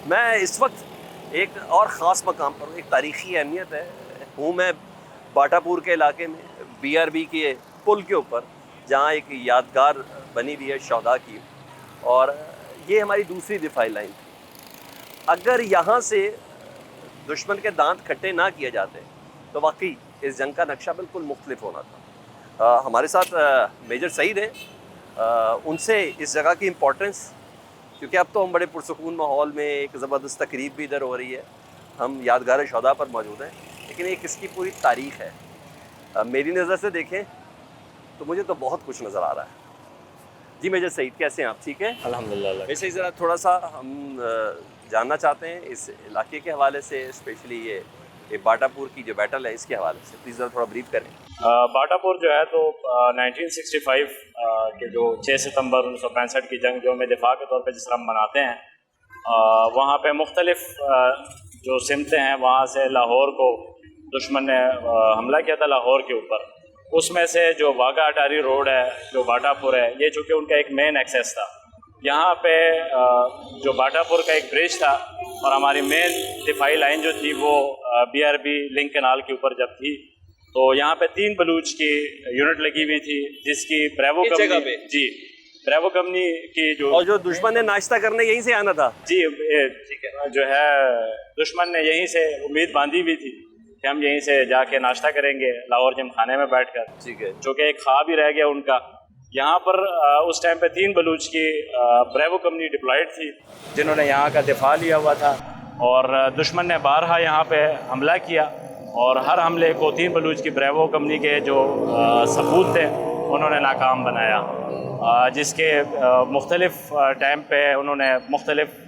मैं इस वक्त एक और ख़ास मकाम पर हूँ, एक तारीख़ी अहमियत है मैं बाटापुर के इलाके में BRB के पुल के ऊपर, जहाँ एक यादगार बनी हुई है शहदा की, और ये हमारी दूसरी दिफाई लाइन थी। अगर यहाँ से दुश्मन के दांत खट्टे ना किए जाते तो वाकई इस जंग का नक्शा बिल्कुल मुख्तलिफ होना था। हमारे साथ मेजर सईद हैं, उनसे इस जगह की इम्पोर्टेंस, क्योंकि अब तो हम बड़े पुरसकून माहौल में, एक ज़बरदस्त तकरीब भी इधर हो रही है, हम यादगार शहदा पर मौजूद हैं, लेकिन एक इसकी पूरी तारीख़ है। मेरी नज़र से देखें तो मुझे तो बहुत कुछ नज़र आ रहा है। जी मेजर सईद, कैसे हैं आप? ठीक है अल्हम्दुलिल्लाह। वैसे ज़रा थोड़ा सा हम जानना चाहते हैं इस इलाके के हवाले से, स्पेशली ये बाटापुर की जो बैटल है इसके हवाले से, प्लीज़ ज़रा थोड़ा ब्रीफ करें। बाटापुर जो है तो 1965 के जो 6 सितंबर 1965 की जंग जो में दिफा के तौर पे जिस तरह हम मनाते हैं, वहाँ पे मुख्तलिफ जो सिमतें हैं, वहाँ से लाहौर को दुश्मन ने हमला किया था लाहौर के ऊपर। उसमें से जो वाघा अटारी रोड है, जो बाटापुर है, ये चूँकि उनका एक मेन एक्सेस था। यहाँ पे जो बाटापुर का एक ब्रिज था और हमारी मेन दिफाई लाइन जो थी वो BRB लिंक कैनाल के ऊपर जब थी, तो यहाँ पे 3 बलूच की यूनिट लगी हुई थी, जिसकी ब्रेवो कंपनी, जी ब्रेवो कंपनी की जो, और जो दुश्मन ने नाश्ता करने यहीं से आना था। जी ठीक है, जो है दुश्मन ने यहीं से उम्मीद बांधी हुई थी कि हम यहीं से जाके नाश्ता करेंगे लाहौर जिम खाने में बैठकर, ठीक है, जो कि एक ख्वाब ही रह गया उनका। यहाँ पर उस टाइम पे 3 बलूच की ब्रेवो कंपनी डिप्लॉयड थी, जिन्होंने यहाँ का दिफा लिया हुआ था, और दुश्मन ने बारहा यहाँ पे हमला किया, और हर हमले को 3 बलूच की ब्रेवो कंपनी के जो सपूत थे उन्होंने नाकाम बनाया, जिसके मुख्तलिफ टाइम पे उन्होंने मुख्तलिफ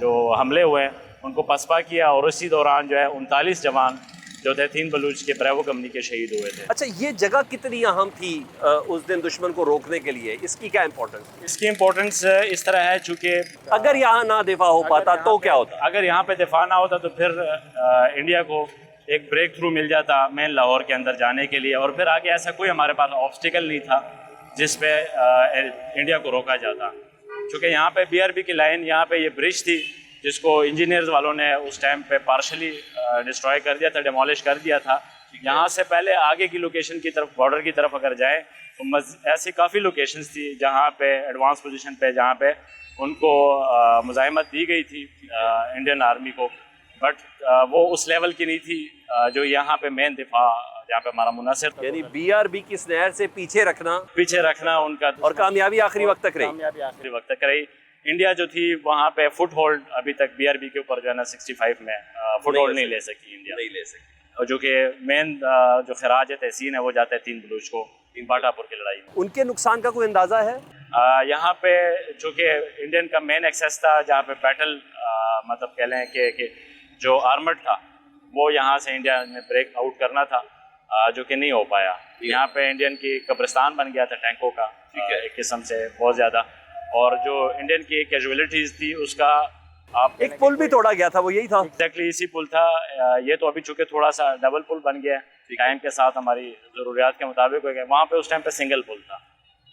जो हमले हुए उनको पसपा किया, और उसी दौरान जो है 39 जवान जो थे 3 बलूच के ब्रेवो कंपनी के शहीद हुए थे। अच्छा, ये जगह कितनी अहम थी उस दिन दुश्मन को रोकने के लिए? इसकी क्या इम्पोर्टेंस? इसकी इम्पोर्टेंस इस तरह है, चूँकि अगर यहाँ ना दिफा हो पाता तो क्या होता? अगर यहाँ पे दिफा ना होता तो फिर इंडिया को एक ब्रेक थ्रू मिल जाता मेन लाहौर के अंदर जाने के लिए, और फिर आगे ऐसा कोई हमारे पास ऑब्स्टिकल नहीं था जिस पे इंडिया को रोका जाता। चूँकि यहाँ पे BRB की लाइन, यहाँ पे ये ब्रिज थी जिसको इंजीनियर्स वालों ने उस टाइम पे पार्शली डिस्ट्रॉय कर दिया था, डिमोलिश कर दिया था। यहाँ से पहले आगे की लोकेशन की तरफ, बॉर्डर की तरफ अगर जाएँ तो ऐसी काफ़ी लोकेशंस थी जहाँ पे एडवांस पोजीशन पे, जहाँ पे उनको मुज़ाहिमत दी गई थी इंडियन आर्मी को, बट वो उस लेवल की नहीं थी जो यहाँ पे मेन दिफा, जहाँ पे हमारा मुनासिर था। यानी BRB की स्नैर से पीछे रखना उनका, और कामयाबी आखिरी वक्त तक रही। कामयाबी आखिरी वक्त तक रही। इंडिया जो थी वहाँ पे फुट होल्ड अभी तक BRB के ऊपर जो है ना 65 में फुट होल्ड नहीं ले सकी इंडिया, नहीं ले सकी, और जो कि मेन जो खराज तहसीन है वो जाता है 3 बलूच को बाटापुर की लड़ाई में। उनके नुकसान का कोई अंदाजा है? यहाँ पे जो कि इंडियन का मेन एक्सेस था, जहाँ पे बैटल मतलब कह लें कि जो आर्मड था वो यहाँ से इंडिया ने ब्रेक आउट करना था, जो कि नहीं हो पाया। यहाँ पे इंडियन की कब्रिस्तान बन गया था टैंकों का, एक किस्म से बहुत ज़्यादा, और जो इंडियन की कैजुअलिटीज़ थी उसका आप एक पुल भी तोड़ा गया था, वो यही था एग्जैक्टली इसी पुल था। ये तो अभी चूँकि थोड़ा सा डबल पुल बन गया है, टाइम के साथ हमारी ज़रूरियात के मुताबिक हो गया। वहाँ पे उस टाइम पे सिंगल पुल था,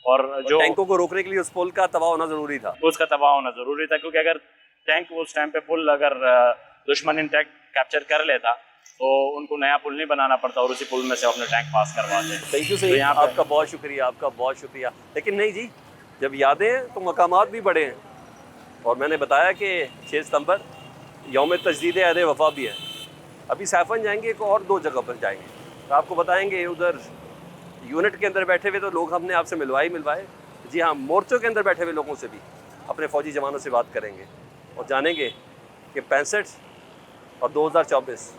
और जो टैंकों को रोकने के लिए उस पुल का तबाह होना ज़रूरी था। उसका तबाह होना ज़रूरी था, क्योंकि अगर टैंक उस टाइम पे पुल अगर दुश्मन इंटैक्ट कैप्चर कर लेता तो उनको नया पुल नहीं बनाना पड़ता, और उसी पुल में से अपने टैंक पास करवाते हैं। थैंक यू सही, आपका बहुत शुक्रिया, आपका बहुत शुक्रिया। लेकिन नहीं जी, जब यादें हैं तो मकामात भी बड़े हैं, और मैंने बताया कि 6 सितंबर यौम तजदीद अहद वफ़ा भी है। अभी सैफन जाएंगे, एक और 2 जगह पर जाएंगे, तो आपको बताएंगे। उधर यूनिट के अंदर बैठे हुए तो लोग हमने आपसे मिलवाए, जी हाँ, मोर्चों के अंदर बैठे हुए लोगों से भी, अपने फ़ौजी जवानों से बात करेंगे और जानेंगे कि 65 और 2024